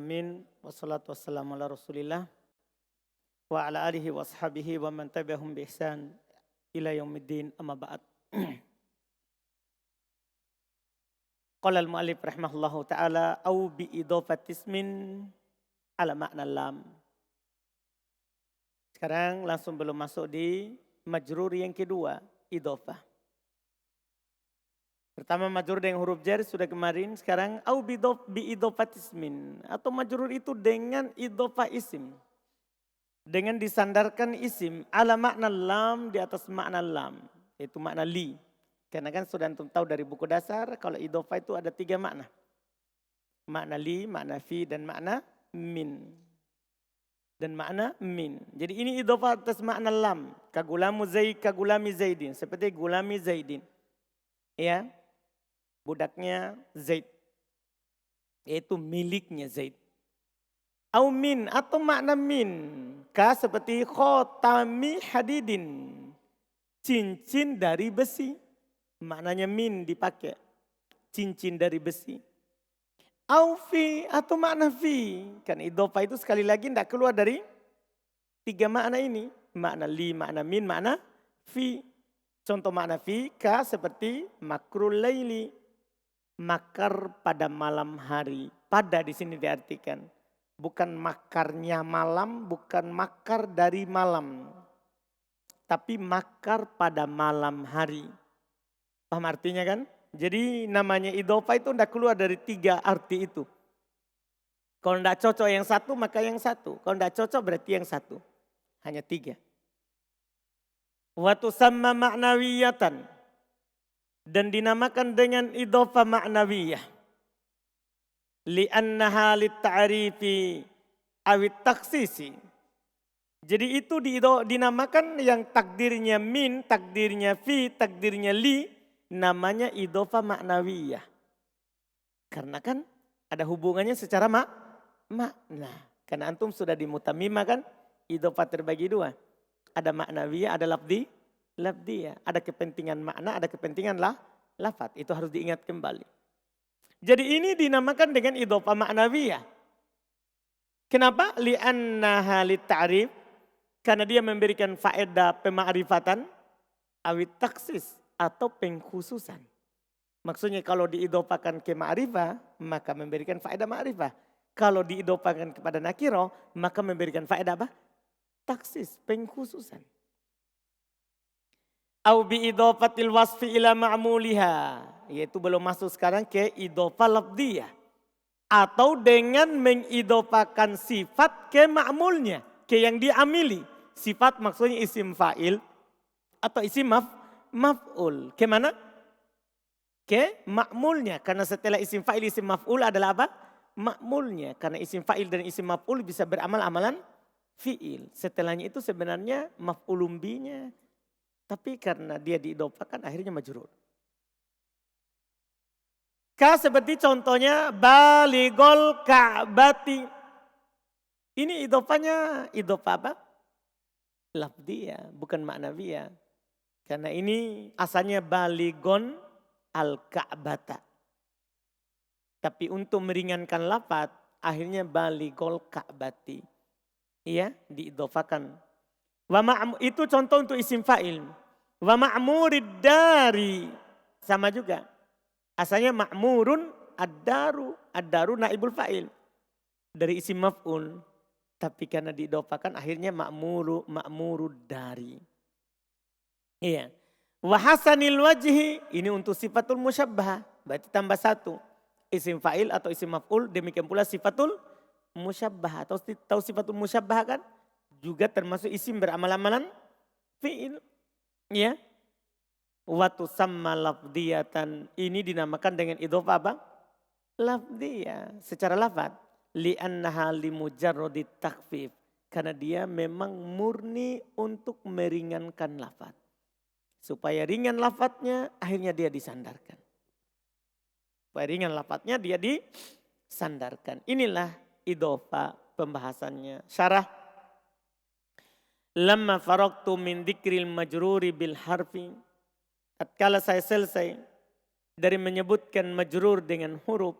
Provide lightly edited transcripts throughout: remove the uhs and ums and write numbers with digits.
alamin wassalatu wassalamu ala Rasulillah wa ala alihi wa ashabihi wa man tabi'ahum bi ihsan ila yaumiddin amma ba'd. Qala al-mu'allif rahimahullahu taala au bi idhafati ismin ala makna lam. Sekarang langsung belum masuk di majrur yang kedua, idhafah. Pertama majrur dengan huruf jar sudah kemarin, sekarang au bi idhafati ismin atau majrur itu dengan idhafah isim. Dengan disandarkan isim ala makna lam di atas makna lam, yaitu makna li. Karena kan sudah antum tahu dari buku dasar kalau idhafah itu ada 3 makna. Makna li, makna fi dan makna min. Dan makna min. Jadi ini idhafah atas makna lam. Kagulami Zaidin, seperti gulami Zaidin. Ya. Budaknya Zaid. Yaitu miliknya Zaid. Au min atau makna min. Ka seperti khotami hadidin. Cincin dari besi. Maknanya min dipakai. Cincin dari besi. Au fi atau makna fi. Kan idhofah itu sekali lagi tidak keluar dari 3 makna ini. Makna li, makna min, makna fi. Contoh makna fi ka seperti makrul laili. Makar pada malam hari. Pada di sini diartikan. Bukan makarnya malam, bukan makar dari malam. Tapi makar pada malam hari. Paham artinya kan? Jadi namanya idhofah itu tidak keluar dari 3 arti itu. Kalau tidak cocok yang satu, maka yang satu. Kalau tidak cocok berarti yang satu. Hanya 3. Wa tusamma ma'nawiyatan. Dan dinamakan dengan idhofah ma'nawiyah. Li'annaha litta'rifi awit taksisi. Jadi itu dinamakan yang takdirnya min, takdirnya fi, takdirnya li. Namanya idhofah ma'nawiyah. Karena kan ada hubungannya secara makna. Karena antum sudah di mutamimah kan. Idhofah terbagi 2. Ada ma'nawiyah, ada labdiyah. Ada kepentingan makna, ada kepentingan lafaz. Itu harus diingat kembali. Jadi ini dinamakan dengan idhofah ma'nawiyah. Kenapa? Li'annaha litta'rif. Karena dia memberikan faedah pema'rifatan. Awit taksis atau pengkhususan. Maksudnya kalau diidhofakan ke ma'rifah, maka memberikan faedah ma'rifah. Kalau diidhofakan kepada nakiro, maka memberikan faedah apa? Taksis, pengkhususan. Au bi idhofatil wasfi ila ma'muliha. Yaitu belum masuk sekarang ke idhofah lafdiyah. Atau dengan mengidhofakan sifat ke ma'mulnya. Ke yang diamili. Sifat maksudnya isim fa'il atau isim maf'ul. Ke mana? Ke ma'mulnya. Karena setelah isim fa'il isim maf'ul adalah apa? Ma'mulnya. Karena isim fa'il dan isim maf'ul bisa beramal amalan fi'il. Setelahnya itu sebenarnya maf'ulun bihi-nya. Tapi karena dia diidhofakan akhirnya majrur. Ka seperti contohnya baligol ka'bati. Ini idhofahnya idhofah apa? Lafdiyah, bukan ma'nawiyah. Karena ini asalnya baligon al-ka'bata. Tapi untuk meringankan lafaz akhirnya baligol ka'bati. Iya, diidhofakan. Itu contoh untuk isim fa'il. Wa ma'murid dari. Sama juga. Asalnya ma'murun ad-daru. Ad-daru naibul fa'il. Dari isim maf'ul. Tapi karena diidhofakan akhirnya ma'murud dari. Iya. Wa hasanil wajhi. Ini untuk sifatul musyabbah. Berarti tambah 1. Isim fa'il atau isim maf'ul. Demikian pula sifatul musyabbah. Tahu sifatul musyabbah kan? Juga termasuk isim beramal-amalan fi'il. Ya. Wa tusamma lafdiyatan. Ini dinamakan dengan idhofah apa? Lafdiyah. Secara lafaz. Li'annaha limujarrodit takfif. Karena dia memang murni untuk meringankan lafaz. Supaya ringan lafaznya akhirnya dia disandarkan. Supaya ringan lafaznya dia disandarkan. Inilah idhofah pembahasannya. Syarah. Lamma faraqtu min dzikril majruri bil harfi. Tatkala saya selesai dari menyebutkan majrur dengan huruf.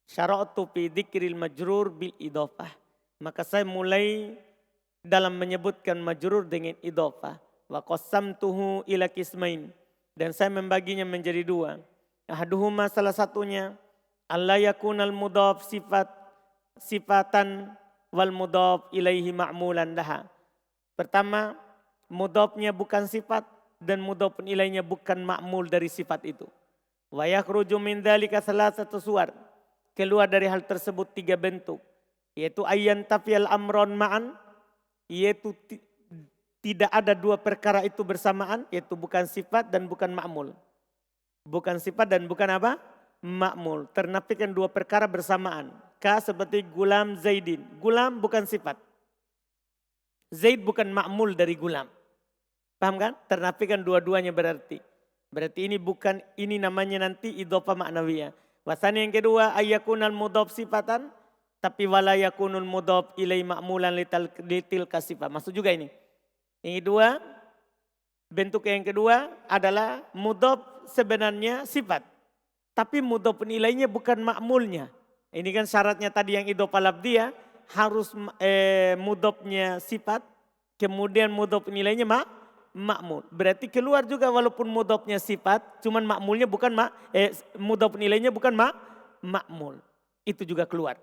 Syara'tu fi dzikril majrur bil idhofah. Maka saya mulai dalam menyebutkan majrur dengan idhofah. Wa qassamtuhu ila qismain. Dan saya membaginya menjadi dua. Ahaduhuma salah satunya alla yakunal mudhaf sifatan wal mudhaf ilaihi ma'mulan laha. Pertama, mudhafnya bukan sifat dan mudhafun ilainya bukan ma'mul dari sifat itu. Wa yakhruju min dzalika salasatu suwar. Keluar dari hal tersebut tiga bentuk. Yaitu ayyan tafiyal amron ma'an. Yaitu tidak ada dua perkara itu bersamaan. Yaitu bukan sifat dan bukan ma'mul. Bukan sifat dan bukan apa? Ma'mul. Ternafikan dua perkara bersamaan. Seperti gulam zaidin. Gulam bukan sifat. Zaid bukan ma'mul dari gulam. Paham kan? Ternafikan dua-duanya berarti. Berarti ini namanya nanti idhofah ma'nawiyah. Wasani yang kedua ayyakunal mudhaf sifatan tapi wala yakunul mudhaf ilai ma'mulan litil kasifah. Maksud juga ini. Ini dua bentuk yang kedua adalah mudhaf sebenarnya sifat. Tapi mudhafun ilainya bukan ma'mulnya. Ini kan syaratnya tadi yang idhofah lafdhiyah harus mudhafnya sifat kemudian mudhafun ilainya ma'mul. Berarti keluar juga walaupun mudhafnya sifat, cuman ma'mulnya bukan mudhafun ilainya bukan ma'mul. Itu juga keluar.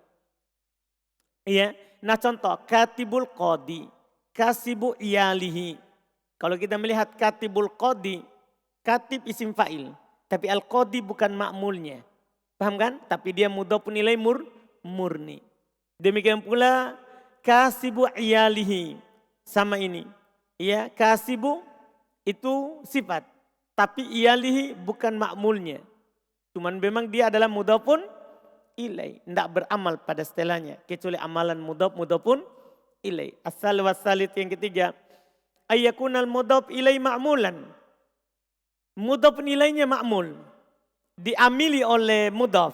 Iya. Nah contoh katibul qadi, kasibu iyalihi. Kalau kita melihat katibul qadi, katib isim fa'il, tapi al-qadi bukan ma'mulnya. Paham kan? Tapi dia mudhafun ilaihi murni. Demikian pula kasibu iyalihi sama ini. Ya, kasibu itu sifat. Tapi iyalihi bukan ma'mulnya. Cuman memang dia adalah mudhafun ilai. Tidak beramal pada setelahnya. Kecuali amalan mudhafun ilai. Asal wasalit yang ketiga. Ayyakunal mudhaf ilai ma'mulan. Mudhafun ilainya ma'mul. Diamili oleh mudhaf.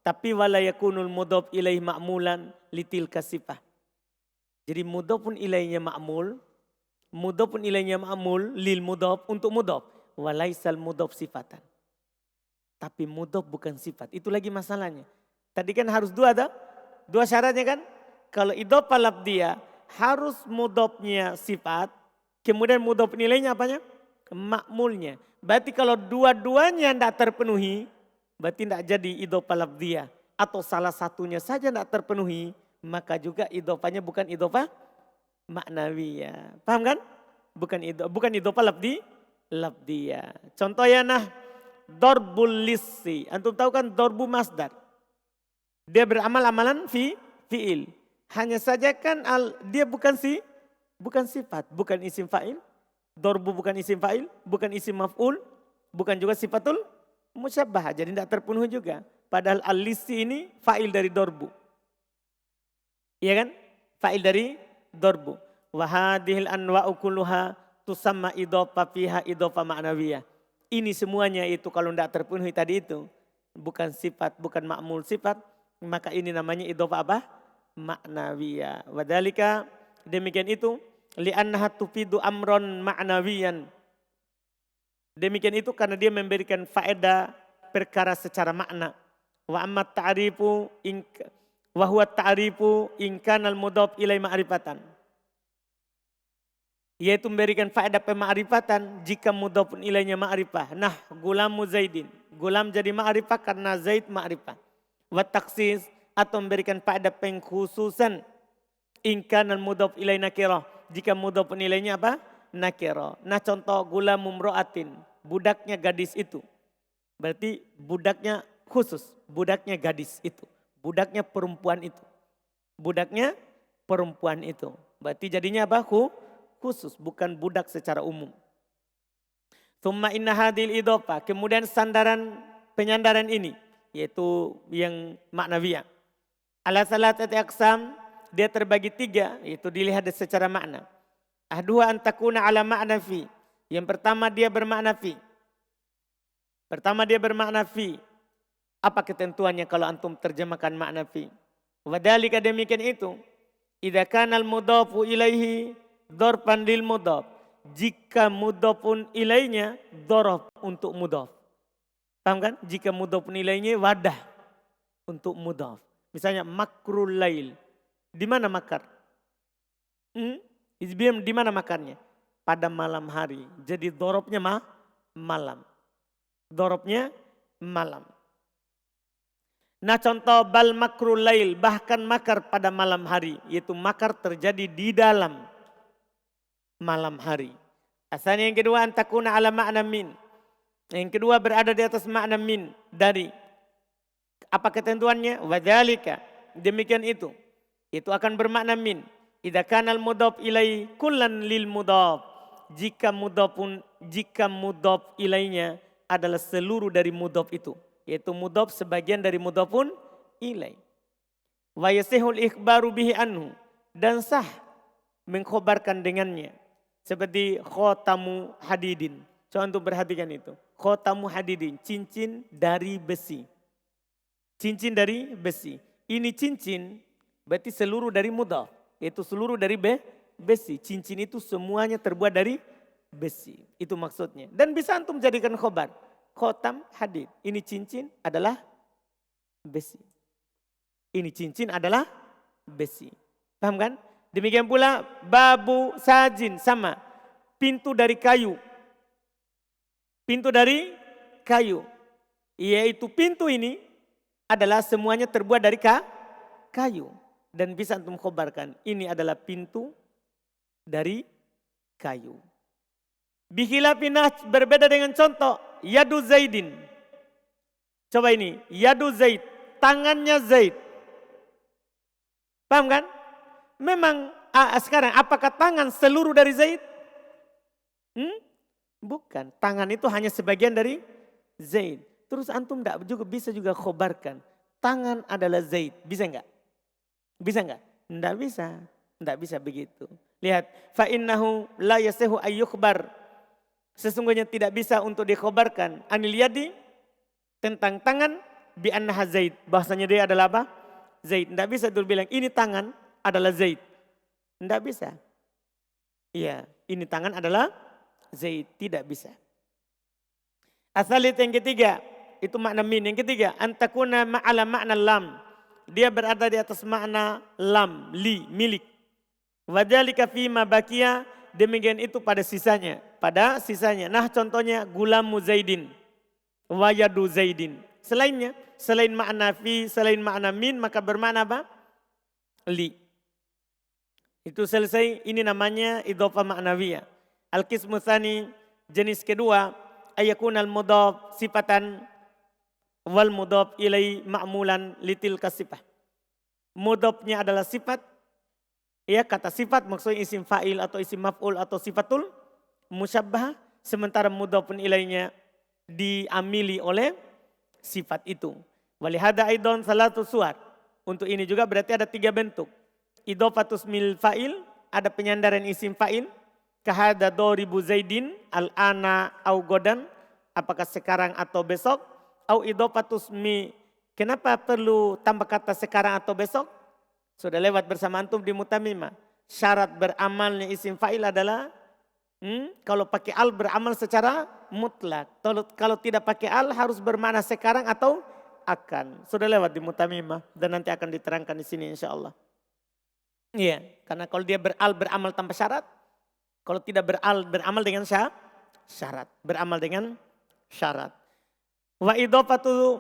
Tapi wala yakunul mudhaf ilai ma'mulan litil kasifah. Jadi mudhafun ilainya ma'mul. Mudhafun ilainya ma'mul lil mudhaf untuk mudhaf. Walaisal mudhaf sifatan. Tapi mudhaf bukan sifat. Itu lagi masalahnya. Tadi kan harus dua syaratnya kan. Kalau idhofah lafdhiyah harus mudhafnya sifat. Kemudian mudhafun ilainya apanya? Ma'mulnya. Berarti kalau dua-duanya tidak terpenuhi. Berarti tidak jadi idhofah lafdhiyah. Atau salah satunya saja tidak terpenuhi. Maka juga idhofahnya bukan idhofah ma'nawiyah. Paham kan? Bukan idhofah lafdhiyah. Contohnya nah, darbul lissi. Antum tahu kan darbu masdar. Dia beramal amalan fi'il. Hanya saja kan dia bukan sifat, bukan isim fa'il. Darbu bukan isim fa'il, bukan isim maf'ul, bukan juga sifatul musyabbah. Jadi tidak terpenuhi juga. Padahal al-lissi ini fa'il dari darbu. Iya kan? Fa'il dari darbu. Wa hadhil anwa'u kulluha tusamma idhofah fiha idhofah ma'nawiyah. Ini semuanya itu kalau tidak terpenuhi tadi itu. Bukan sifat, bukan ma'mul sifat. Maka ini namanya idhofah apa? Ma'nawiyah. Wadhalika demikian itu. Li'annaha tufidu amron ma'nawiyan. Demikian itu karena dia memberikan faedah perkara secara makna. Wa amma ta'rifu wa huwa ta'rifu in kana al-mudhaf ilai ma'rifatan. Yaitu memberikan faedah pema'rifatan jika mudhafun ilainya ma'rifah. Nah, gulamu Zaidin. Gulam jadi ma'rifah karena Zaid ma'rifah. Wa taksis atau memberikan faedah pengkhususan in kana al-mudhaf ilai nakirah. Jika mudhafun ilainya apa? Nakirah. Nah, contoh gulamu mro'atin. Budaknya gadis itu. Berarti budaknya khusus. Budaknya gadis itu. Budaknya perempuan itu. Budaknya perempuan itu. Berarti jadinya apa? Khusus, bukan budak secara umum. Tsumma inna hadhil idhofah. Kemudian penyandaran ini. Yaitu yang ma'nawiyah. Ala salatati aqsam. Dia terbagi tiga. Yaitu dilihat secara makna. Ahduha antakuna ala ma'na fi. Yang pertama dia bermakna fi. Apa ketentuannya kalau antum terjemahkan makna fi? Wadhalika demikian itu. Idza kana al-mudhafu ilaihi dzarfan lil mudhaf. Jika mudhafun ilainya dzarf untuk mudhaf. Paham kan? Jika mudhafun ilainya wadah. untuk mudhaf. Misalnya makrul lail. Di mana makar? Di mana makarnya? Pada malam hari. Jadi dorobnya malam. Dorobnya malam. Nah contoh bal makrul lail, bahkan makar pada malam hari. Yaitu makar terjadi di dalam malam hari. Asalnya yang kedua antakuna ala makna min. Yang kedua berada di atas makna min. Dari. Apa ketentuannya? Wadzalika. Demikian itu. Itu akan bermakna min. Idza kana al mudhaf ilai kullan lil mudhaf. Jika mudhaf ilainya adalah seluruh dari mudhaf itu. Yaitu mudhaf sebagian dari mudhafun ilai. Wa yasihul ikhbaru bihi anhu. Dan sah mengkhabarkan dengannya. Seperti khotamu hadidin. Coba untuk perhatikan itu. Khotamu hadidin. Cincin dari besi. Cincin dari besi. Ini cincin berarti seluruh dari mudhaf. Yaitu seluruh dari besi. Cincin itu semuanya terbuat dari besi. Itu maksudnya. Dan bisa antum jadikan khobar. Khotam hadid. Ini cincin adalah besi. Ini cincin adalah besi. Paham kan? Demikian pula babu sajin sama. Pintu dari kayu. Pintu dari kayu. Yaitu pintu ini adalah semuanya terbuat dari kayu. Dan bisa antum khobarkan. Ini adalah pintu dari kayu. Bihilafina berbeda dengan contoh. Yadu Zaidin. Coba ini. Yadu Zaid. Tangannya Zaid. Paham kan? Memang sekarang apakah tangan seluruh dari Zaid? Bukan. Tangan itu hanya sebagian dari Zaid. Terus antum bisa juga khobarkan. Tangan adalah Zaid. Bisa enggak? Bisa enggak? Enggak bisa. Enggak bisa begitu. Lihat. Fa'innahu la yasehu ayyukhbar. Sesungguhnya tidak bisa untuk dikhobarkan. Anil yadi. Tentang tangan. Bi'annaha Zaid. Bahasanya dia adalah apa? Zaid. Enggak bisa itu bilang ini tangan adalah Zaid. Enggak bisa. Iya. Ini tangan adalah Zaid. Tidak bisa. Asalit yang ketiga. Itu makna min. Yang ketiga. Antakuna ma'ala makna lam. Dia berada di atas makna lam. Li. Milik. Wadhalika fima bakia. Demikian itu pada sisanya. Pada sisanya. Nah contohnya gulamu Zaidin. Wayadu Zaidin. Selainnya. Selain makna fi. Selain makna min. Maka bermakna apa? Li. Itu selesai. Ini namanya idhofah ma'nawiyah. Al-qismu tsani. Jenis kedua. Ayakunal mudhaf sifatan. Wal mudhaf ilai ma'mulan litil kasifah. Mudhafnya adalah sifat. Ya kata sifat maksudnya isim fa'il atau isim maf'ul atau sifatul musyabbah. Sementara mudhafun ilainya diamili oleh sifat itu. Walihada aidon salatu suar. Untuk ini juga berarti ada 3 bentuk. Idhofatus mil fa'il. Ada penyandaran isim fa'il. Kahada doribu Zaidin al-ana au godan. Apakah sekarang atau besok. Au idhofatus mi. Kenapa perlu tambah kata sekarang atau besok? Sudah lewat bersama antum di mutamimah. Syarat beramalnya isim fa'il adalah kalau pakai al beramal secara mutlak. Kalau tidak pakai al harus bermakna sekarang atau akan. Sudah lewat di mutamimah dan nanti akan diterangkan di sini insyaallah. Iya, karena kalau dia beramal tanpa syarat, kalau tidak beramal dengan syarat, beramal dengan syarat. Wa idhofatu,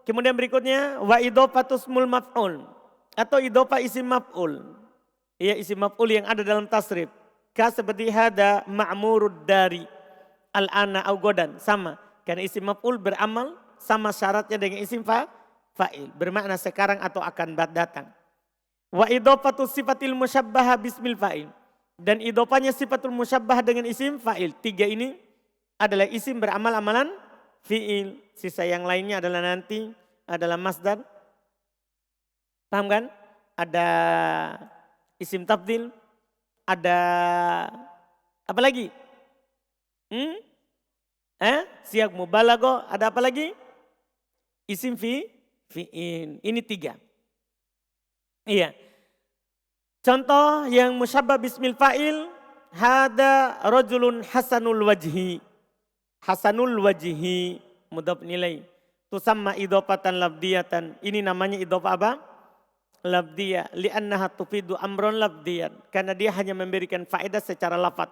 kemudian berikutnya wa idhofatus mul maf'ul. Atau idhofah isim maf'ul. Ya isim maf'ul yang ada dalam tasrif. Seperti hada ma'murud dari. Al-ana au godan. Sama. Karena isim maf'ul beramal sama syaratnya dengan isim fa'il. Bermakna sekarang atau akan datang. Wa idhofatu sifatil musyabbah bismil fa'il. Dan idhofahnya sifatul musyabbah dengan isim fa'il. 3 ini adalah isim beramal amalan fi'il. Sisa yang lainnya adalah nanti adalah masdar. Paham kan? Ada isim tafdil, ada apa lagi? Siyak mubalaghah, ada apa lagi? Isim fi'il. Ini 3. Iya. Contoh yang musyabbah bismil fa'il, hada rajulun hasanul wajhi. Hasanul wajhi, mudhaf nilai. Tusamma idhofatan labdiyatan. Ini namanya idhofah apa? Labdiyah. Li'annaha tufidu amron labdiyan. Karena dia hanya memberikan faedah secara lafaz.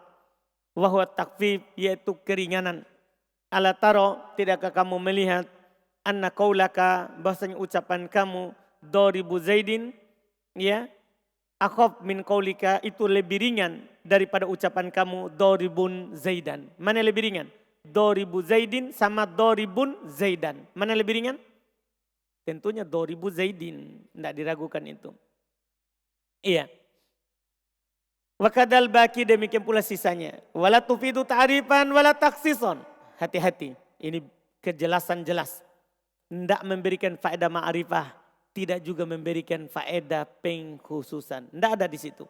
Wahwa takfif, yaitu keringanan. Ala taro, tidakkah kamu melihat anna qaulaka, bahasanya ucapan kamu doribu zaidin, ya, akhaf min qaulika, itu lebih ringan daripada ucapan kamu doribun zaidan. Mana lebih ringan? Doribu zaidin sama doribun zaidan. Mana lebih ringan? Tentunya doribu zaidin. Tidak diragukan itu. Iya. Wakadal baki, demikian pula sisanya. Wala tufidu ta'rifan wala taksison. Hati-hati. Ini kejelasan jelas. Tidak memberikan faedah ma'rifah. Tidak juga memberikan faedah pengkhususan. Tidak ada di situ.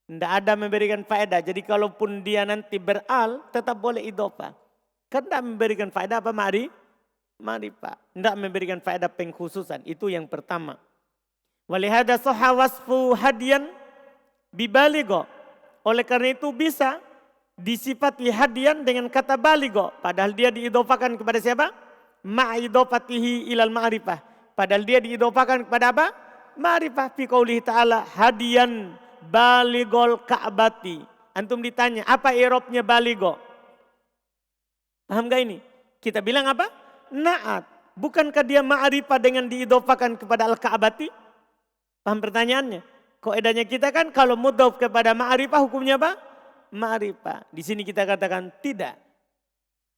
Tidak ada memberikan faedah. Jadi kalaupun dia nanti beral, tetap boleh idhofah. Kan tidak memberikan faedah apa ma'rifah. Tidak memberikan faedah pengkhususan. Itu yang pertama. Walihada soha wasfu hadian bibaligo. Oleh karena itu bisa disifati hadian dengan kata baligo. Padahal dia diidhofakan kepada siapa? Ma'idhofatihi ilal ma'rifah. Padahal dia diidhofakan kepada apa? Ma'rifah. Fi qaulihi ta'ala hadian baligol ka'bati. Antum ditanya apa i'rabnya baligo? Paham gak ini? Kita bilang apa? Na'at. Bukankah dia ma'rifah dengan diidhofakan kepada al-ka'bati? Paham pertanyaannya? Kaidahnya kita kan kalau mudhof kepada ma'rifah hukumnya apa? Ma'rifah. Di sini kita katakan tidak.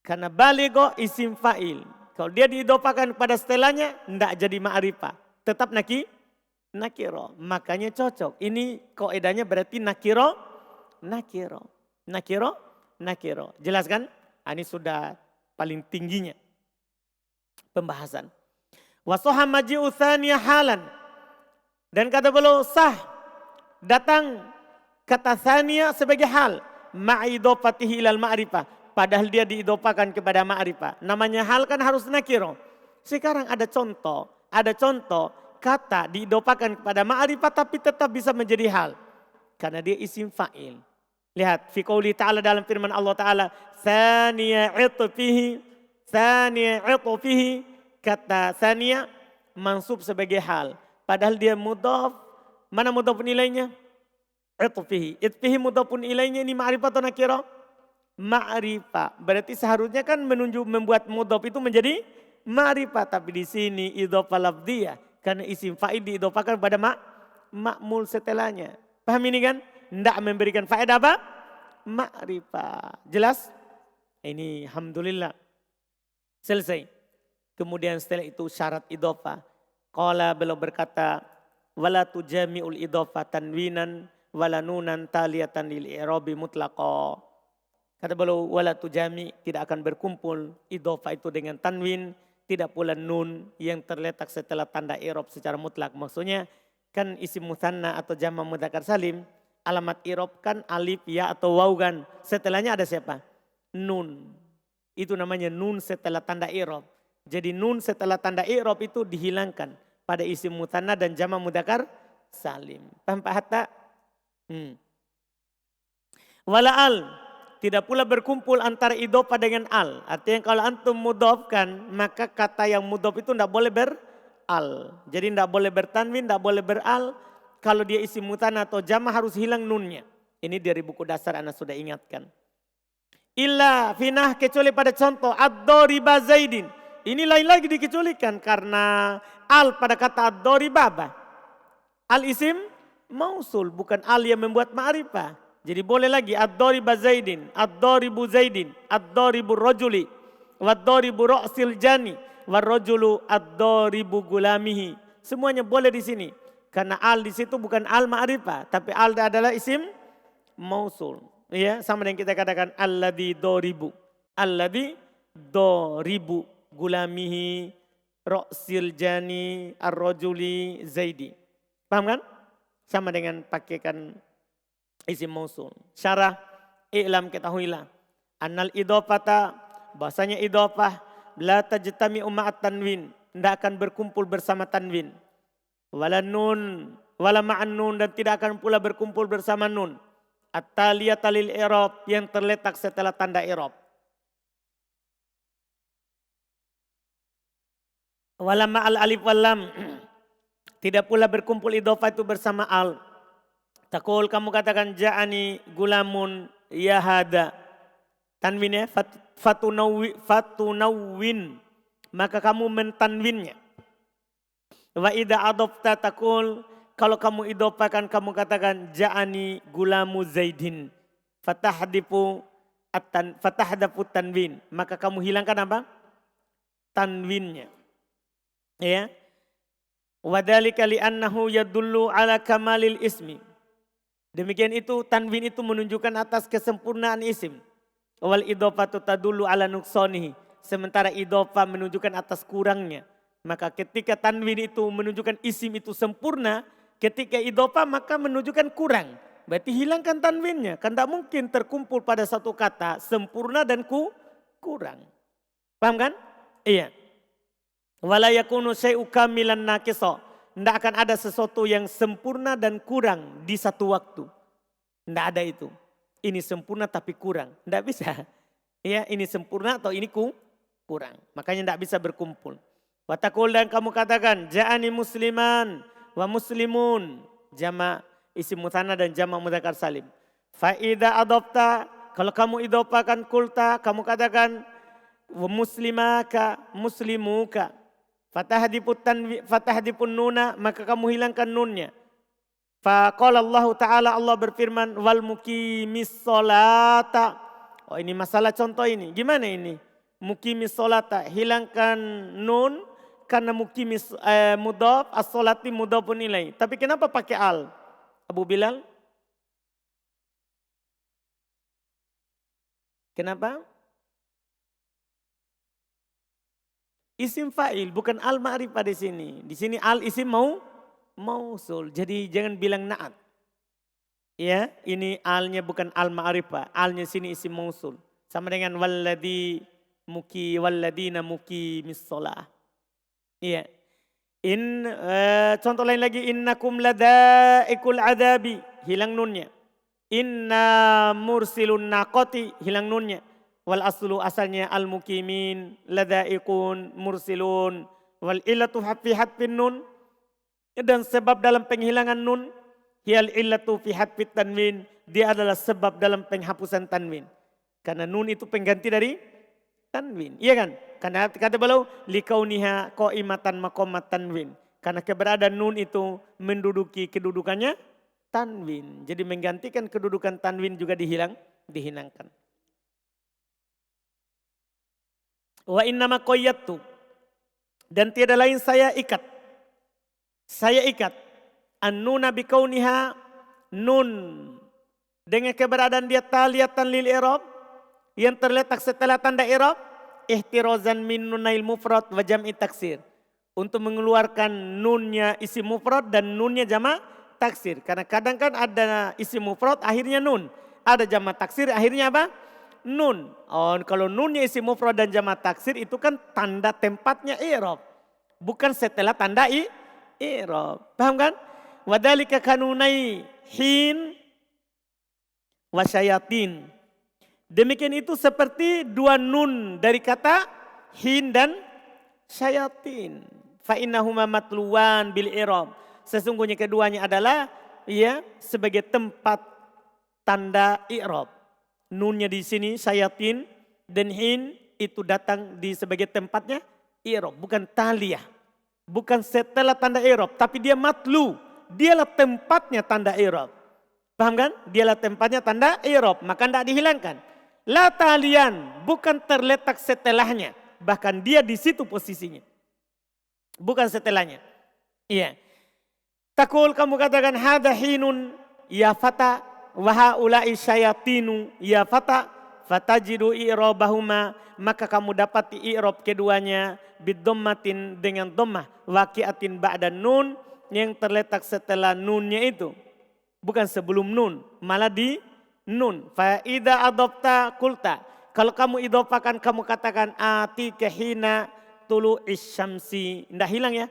Karena baligo isim fa'il. Kalau dia diidhofakan kepada setelahnya, tidak jadi ma'rifah. Tetap nakiro. Makanya cocok. Ini kaidahnya berarti nakiro. Jelas kan? Ini sudah paling tingginya pembahasan. Wasoha maji'u thaniyah halan. Dan kata beliau sah datang kata thaniyah sebagai hal. Ma'idhofatihi ilal ma'rifah. Padahal dia diidhofakan kepada ma'rifah. Namanya hal kan harus nakiro. Sekarang ada contoh kata diidhofakan kepada ma'rifah tapi tetap bisa menjadi hal. Karena dia isim fa'il. Lihat, fi qouli ta'ala dalam firman Allah Ta'ala. Thaniya itfihi. Kata thaniya mansub sebagai hal. Padahal dia mudhaf. Mana mudhaf nilainya? Itfihi. Itfihi mudhaf nilainya ini ma'rifah atau nakirah? Ma'rifah. Berarti seharusnya kan membuat mudhaf itu menjadi ma'rifah. Tapi di sini idhofah lafdiyah. Karena isim fa'il diidhofakan pada ma'mul setelahnya. Paham ini kan? Tidak memberikan faedah apa? Ma'rifah. Jelas? Ini alhamdulillah. Selesai. Kemudian setelah itu syarat idhofah. Qala beliau berkata, wala tujami'ul idhofah tanwinan wala nunan taliyatan lil i'rabi mutlaqa. Kata beliau, wala tujami, tidak akan berkumpul idhofah itu dengan tanwin, tidak pula nun yang terletak setelah tanda i'rab secara mutlak. Maksudnya kan isim mutsanna atau jama' mudzakkar salim, alamat i'rab kan alif, ya atau waw kan. Setelahnya ada siapa? Nun. Itu namanya nun setelah tanda i'rab. Jadi nun setelah tanda i'rab itu dihilangkan pada isim mutsanna dan jama' mudzakkar salim. Paham Pak Hatta? Wala al, tidak pula berkumpul antara idhofah dengan al. Artinya kalau antum mudhofkan, maka kata yang mudhof itu tidak boleh beral. Jadi tidak boleh bertanwin, tidak boleh beral. Kalau dia isim mutsanna atau jama' harus hilang nunnya. Ini dari buku dasar Anda sudah ingatkan. Illa finah, kecuali pada contoh ad-doriba zaidin. Ini lain lagi dikecualikan karena al pada kata ad-doriba apa? Al isim mausul, bukan al yang membuat ma'rifah. Jadi boleh lagi ad-doriba zaidin, ad-doribu zaidin, ad-doribu rojuli, wad-doribu ro'sil jani, wad-rojulu ad-doribu gulamihi. Semuanya boleh di sini. Karena al di situ bukan al ma'rifah, tapi al adalah isim mausul. Ya, sama dengan kita katakan alladzi doribu. Alladzi doribu gulamihi ro'sil jani ar-rojuli zaidi. Paham kan? Sama dengan pakaikan isim mausul. Syarah i'lam, ketahuilah. Annal idhofata, bahasanya idhofah la tajtami'u ma'at tanwin. Tidak akan berkumpul bersama tanwin. Wala nun, wala ma'an nun, dan tidak akan pula berkumpul bersama nun. At-taliyata lil i'rab, yang terletak setelah tanda i'rab. Wala ma'al alif wal lam. Tidak pula berkumpul idhofah itu bersama al. Takul kamu katakan ja'ani gulamun ya hada. Tanwin ya, fatunawwin. Maka kamu mentanwinnya. Wa idha adofta takul, kalau kamu idhofakan kamu katakan ja'ani gulamu zaidin. Fatahdafu tanwin. Maka kamu hilangkan apa? Tanwinnya. Ya. Wadhalika li'annahu yadullu ala kamalil ismi. Demikian itu tanwin itu menunjukkan atas kesempurnaan isim. Wal idhofatu tadullu ala nuqsanihi. Sementara idhofah menunjukkan atas kurangnya. Maka ketika tanwin itu menunjukkan isim itu sempurna, ketika idhofah maka menunjukkan kurang. Berarti hilangkan tanwinnya. Kan tidak mungkin terkumpul pada satu kata sempurna dan kurang. Paham kan? Iya. Wala yakunu syai'u kamilan naqiso. Tidak akan ada sesuatu yang sempurna dan kurang di satu waktu. Tidak ada itu. Ini sempurna tapi kurang. Tidak bisa. Ya, ini sempurna atau ini kurang. Makanya tidak bisa berkumpul. Watakul dan kamu katakan ja'ani musliman wa muslimun. Jama' isim mutsanna dan jama' mudzakkar salim. Fa'idha adopta. Kalau kamu idhofakan kulta, kamu katakan wa muslimaka muslimuka. Fatahdipun nuna, maka kamu hilangkan nunnya. Faqala Allah Ta'ala, Allah berfirman, wal muqimis sholata. Oh ini masalah contoh ini. Gimana ini? Muqimis sholata, hilangkan nun karena muqimis mudhaf, as-sholati mudhafun ilaih. Tapi kenapa pakai al? Abu Bilal? Kenapa? Isim fa'il bukan al ma'rifah di sini. Di sini al isim mausul. Jadi jangan bilang na'at. Ya, ini alnya bukan al ma'rifah. Alnya sini isim mausul. Sama dengan walladina muqimis shalah. Iya. Contoh lain lagi innakum ladaikul adabi, hilang nunnya. Inna mursilun naqati, hilang nunnya. Wal aslu asalnya al muqimin, ladaikun, mursilun, wal illatu fi hadfin nun. Dan sebab dalam penghilangan nun, hiyal illatu fi hadfit tanwin, dia adalah sebab dalam penghapusan tanwin. Karena nun itu pengganti dari tanwin, iya kan? Karena kata beliau likauniha qaimatan maqamat tanwin. Karena keberadaan nun itu menduduki kedudukannya tanwin. Jadi menggantikan kedudukan tanwin juga dihilangkan. Wa innama qayyadtu, dan tiada lain saya ikat. Saya ikat an-nuna bikauniha, nun dengan keberadaan dia taliyatan lil i'rab, yang terletak setelah tanda i'rab, ihtirozan min nunail mufrad wa jam'i taksir. Untuk mengeluarkan nunnya isim mufrad dan nunnya jama' taksir. Karena kadang kan ada isim mufrad akhirnya nun, ada jama' taksir akhirnya apa? Nun. Oh, kalau nunnya isim mufrad dan jama' taksir itu kan tanda tempatnya i'rab. Bukan setelah tanda i'rab. Paham kan? Wadhalika kanunai hin wasyayatin. Demikian itu seperti dua nun dari kata hin dan syayatin. Fa'innahuma matluwan bil i'rab. Sesungguhnya keduanya adalah ya sebagai tempat tanda i'rab. Nunnya di sini syayatin dan hin itu datang di sebagai tempatnya i'rab, bukan taliyah. Bukan setelah tanda i'rab, tapi dia matlu. Dialah tempatnya tanda i'rab. Paham kan? Dialah tempatnya tanda i'rab, maka tidak dihilangkan. La taliyan, bukan terletak setelahnya, bahkan dia di situ posisinya. Bukan setelahnya. Iya. Takul kamu katakan hada hinun ya fata wa haula'i syayatinu ya fata fatajidu i'rabahuma, maka kamu dapat i'rab keduanya bidhammatin dengan dhammah waqi'atin ba'da nun, yang terletak setelah nunnya itu, bukan sebelum nun, malah di nun. Fa idza adopta kulta, kalau kamu idhofakan kamu katakan ati kahina tulu isyamsi, ndak hilang ya.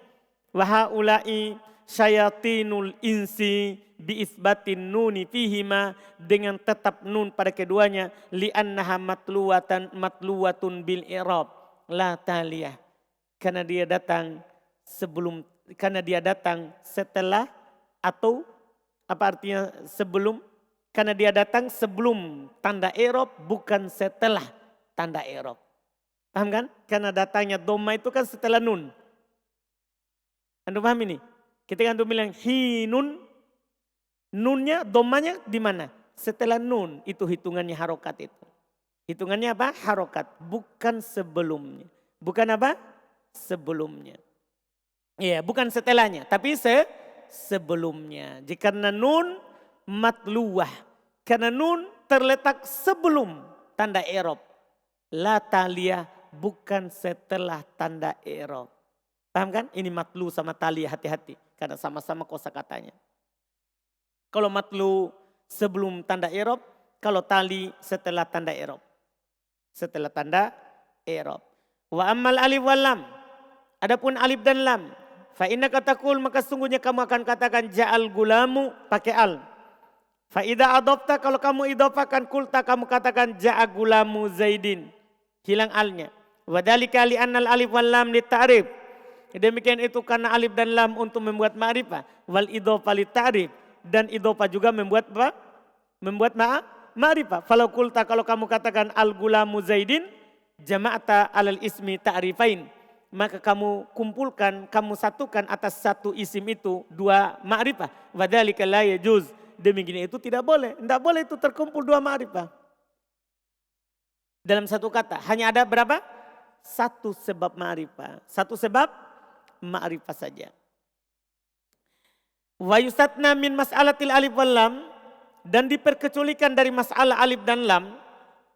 Wa haula'i syayatinul insi bi isbatin nuni fihima, dengan tetap nun pada keduanya, li annaha matluwatun bil i'rab la taliyah. karena dia datang sebelum, karena dia datang setelah, atau apa artinya sebelum, karena dia datang sebelum tanda i'rab bukan setelah tanda i'rab. Paham kan? Karena datangnya dhamma itu kan setelah nun. Anda paham ini? Ketika antum bilang hinun, nunnya, dhammanya di mana? Setelah nun, itu hitungannya harokat itu. Hitungannya apa? Harokat, bukan sebelumnya. Bukan apa? Sebelumnya. Iya, bukan setelahnya, tapi sebelumnya. Jika nun matluwah, karena nun terletak sebelum tanda i'rab. La taliyah, bukan setelah tanda i'rab. Paham kan? Ini matlu sama taliyah, hati-hati. Karena sama-sama kosakatanya. Kalau matlu sebelum tanda i'rab, kalau tali setelah tanda i'rab. Setelah tanda i'rab. Wa ammal alif wal lam. Adapun alif dan lam, fa innaka taqul, maka sungguhnya kamu akan katakan ja'al gulamu pakai al. Fa idza adafta, kalau kamu idafakan kulta, kamu katakan ja'a gulamu Zaidin. Hilang alnya. Wa dzalika li annal alif wal lam litta'rif. Demikian itu karena alif dan lam untuk membuat ma'rifah. Wal idhofah litta'rif, dan idhofah juga membuat apa? Membuat ma'rifah. Falau kulta, kalau kamu katakan al gulamu Zaidin, jama'ata alal ismi ta'rifain, maka kamu kumpulkan, kamu satukan atas satu isim itu dua ma'rifah. Wa dzalika la yajuz, demikian itu tidak boleh. Tidak boleh itu terkumpul dua ma'rifah dalam satu kata. Hanya ada berapa? Satu sebab ma'rifah. Satu sebab ma'rifah saja. Wa yustatna min mas'alatil alif wal lam, dan diperkecualikan dari masalah alif dan lam,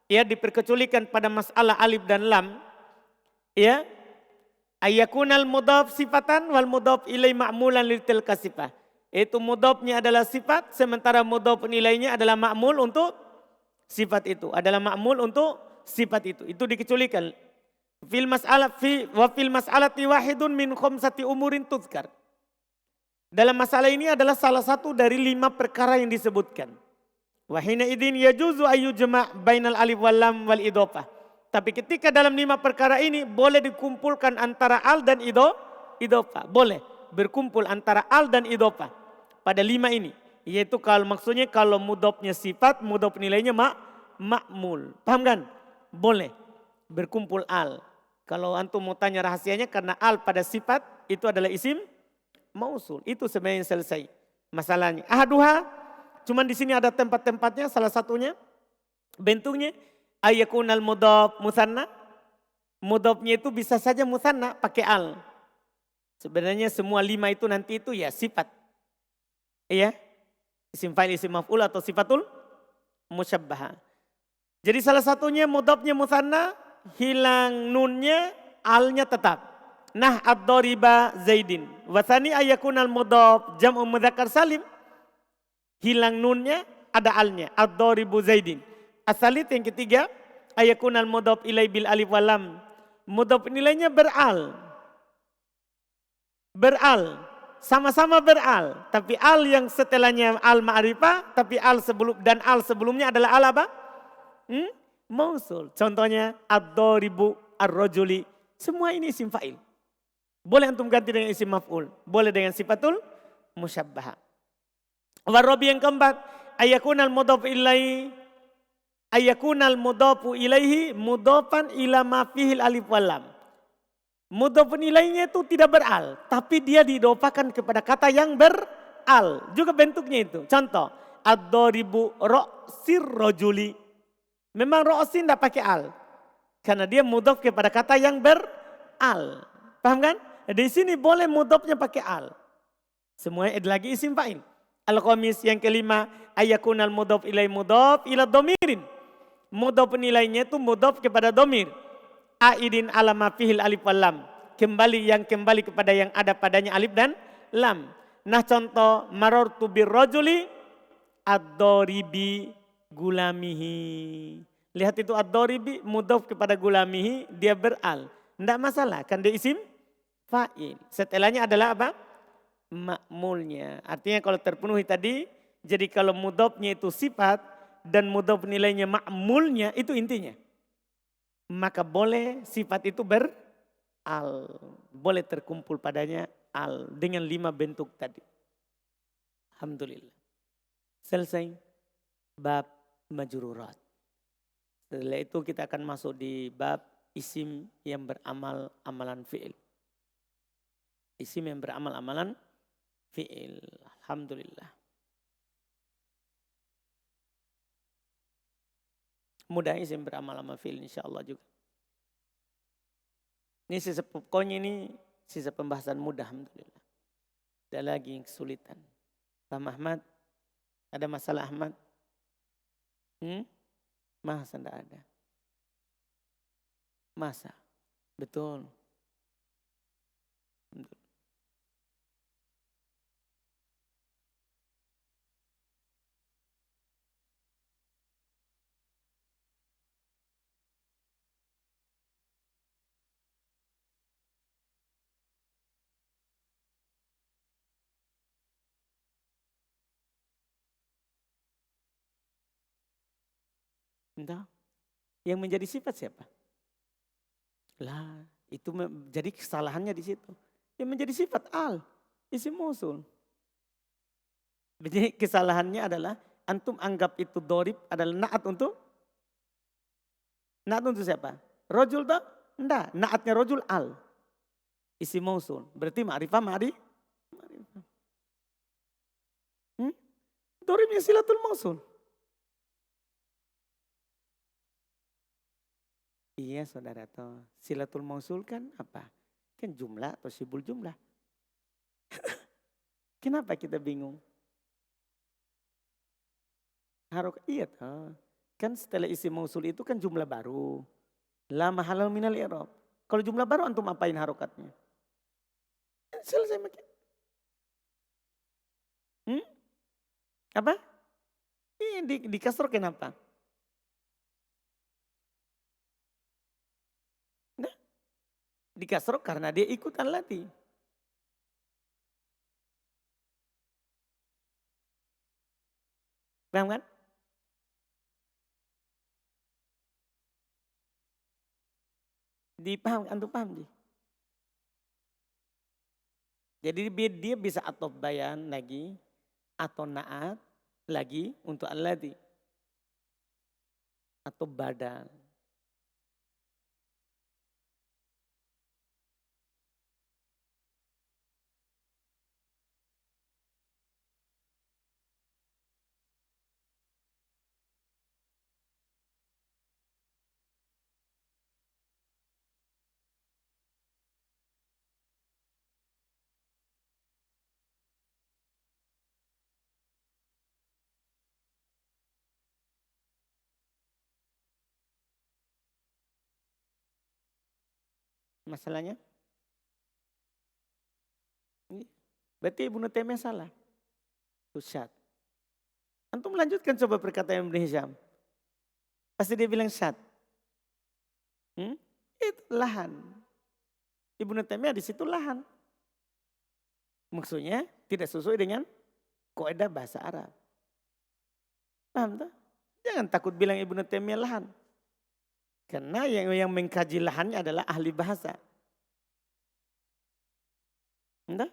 ya, diperkecualikan pada masalah alif dan lam, ya, ayyakunal mudhaf sifatan wal mudhaf ilai ma'mulan lil tilka sifah. Itu mudhafnya adalah sifat, sementara mudhaf nilainya adalah ma'mul untuk sifat itu. Adalah ma'mul untuk sifat itu. Itu dikecualikan. Fil mas'alati wahidun min khamsati umurin tuzkar. Dalam masalah ini adalah salah satu dari 5 perkara yang disebutkan. Wahina idin yajuzu ayyujma' bainal alif wal lam wal idhofah. Tapi ketika dalam 5 perkara ini boleh dikumpulkan antara al dan idhofah. Boleh berkumpul antara al dan idhofah pada 5 ini. Yaitu kalau maksudnya kalau mudhofnya sifat, mudhof nilainya ma'mul. Paham kan? Boleh berkumpul al. Kalau antum mau tanya rahasianya, karena al pada sifat itu adalah isim mausul. Itu sebenarnya selesai masalahnya. Ahaduha, cuman di sini ada tempat-tempatnya, salah satunya bentuknya ayyakunal mudhaf musanna. Mudhafnya itu bisa saja musanna pakai al. Sebenarnya semua 5 itu nanti itu ya sifat. Iya. Isim fa'il, isim maf'ul atau sifatul musyabbahah. Jadi salah satunya mudhafnya musanna, hilang nunnya, alnya tetap. Nah ad-dariba Zaidin. Wasani ayyakunal mudhaf jam'u mudzakkar salim. Hilang nunnya, ada alnya. Ad-daribu Zaidin. Asalit yang ketiga, ayyakunal mudhaf ilai bil alif wal lam. Mudhaf nilainya beral. Beral. Sama-sama beral. Tapi al yang setelahnya al ma'rifah, tapi al sebelum dan al sebelumnya adalah al apa? Mausul. Contohnya ad-daribu ar-rajuli. Semua ini isim fa'il. Boleh antum ganti dengan isim maf'ul. Boleh dengan sifatul musyabbahah. Warabi yang keempat, ayyakunal mudhaf ilaihi, ayyakunal mudhafu ilaihi mudhafan ila ma fihil alif wal lam. Mudhaf ilaihinya itu tidak beral, tapi dia diidhofakan kepada kata yang beral. Juga bentuknya itu. Contoh, ad-daribu ra'sir rajuli. Memang ra'sin tidak pakai al. Karena dia mudhaf kepada kata yang beral. Paham kan? Di sini boleh mudhafnya pakai al. Semuanya lagi isim fa'il. Al-khamis yang kelima, ayyakunal mudhaf ilai mudhaf ila dhamirin. Mudhaf nilainya itu mudhaf kepada dhamir. Aidin ala ma fihil alif wal lam. Kembali kepada yang ada padanya alif dan lam. Nah contoh, marartu birrajuli ad-dharibi gulamihi. Lihat itu ad-dharibi mudhaf kepada gulamihi, dia beral. Tidak masalah, kan dia isim fa'il. Setelahnya adalah apa? Ma'mulnya. Artinya kalau terpenuhi tadi, jadi kalau mudhafnya itu sifat dan mudhaf nilainya ma'mulnya, itu intinya. Maka boleh sifat itu al. Boleh terkumpul padanya al dengan 5 bentuk tadi. Alhamdulillah. Selesai bab majrurat. Setelah itu kita akan masuk di bab isim yang beramal amalan fi'il. Isim yang beramal amalan fi'il. Alhamdulillah. Mudah isim beramal amalan fi'il insyaAllah juga. Ini sisa pokoknya ini sisa pembahasan mudah alhamdulillah. Tidak lagi yang kesulitan. Paham Ahmad? Ada masalah Ahmad? Masa tidak ada? Masa? Betul. Entah. Yang menjadi sifat siapa? Lah, itu jadi kesalahannya di situ. Yang menjadi sifat al, isim mausul. Jadi kesalahannya adalah antum anggap itu dorib adalah naat untuk siapa? Rojul tak? Enggak, naatnya rojul al. Isim mausul. Berarti ma'rifah ma'rifah. Doribnya silatul mausul. Iya saudara toh. Silatul mausul kan apa? Kan jumlah atau sibul jumlah. Kenapa kita bingung? Iya toh. Kan setelah isim mausul itu kan jumlah baru. La mahalal minal i'rab. Kalau jumlah baru antum apain harokatnya? Selesai makin. Apa? Ini di kasro kenapa? Nah, di kasro karena dia ikut al-lati. Paham kan? Dipaham, antum paham sih? Jadi dia bisa atau bayan lagi atau naat lagi untuk al-lati atau badal. Masalahnya? Berarti Ibnu Taimiyah salah. Syad. Antum melanjutkan coba perkataan Ibnu Hisham. Pasti dia bilang syad. Itu lahan. Ibnu Taimiyah di situ lahan. Maksudnya tidak sesuai dengan kaidah bahasa Arab. Paham tak? Jangan takut bilang Ibnu Taimiyah lahan. Karena yang mengkaji lahannya adalah ahli bahasa. Entah?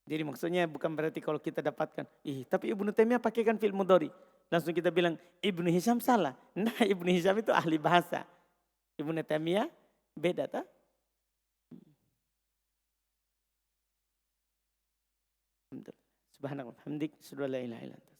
Jadi maksudnya bukan berarti kalau kita dapatkan, tapi Ibnu Taimiyah pakaikan fi'il mudhari. Langsung kita bilang Ibnu Hisham salah. Nah, Ibnu Hisham itu ahli bahasa. Ibnu Taimiyah beda tak? Subhanallah, hamdik, la ilaha illa anta.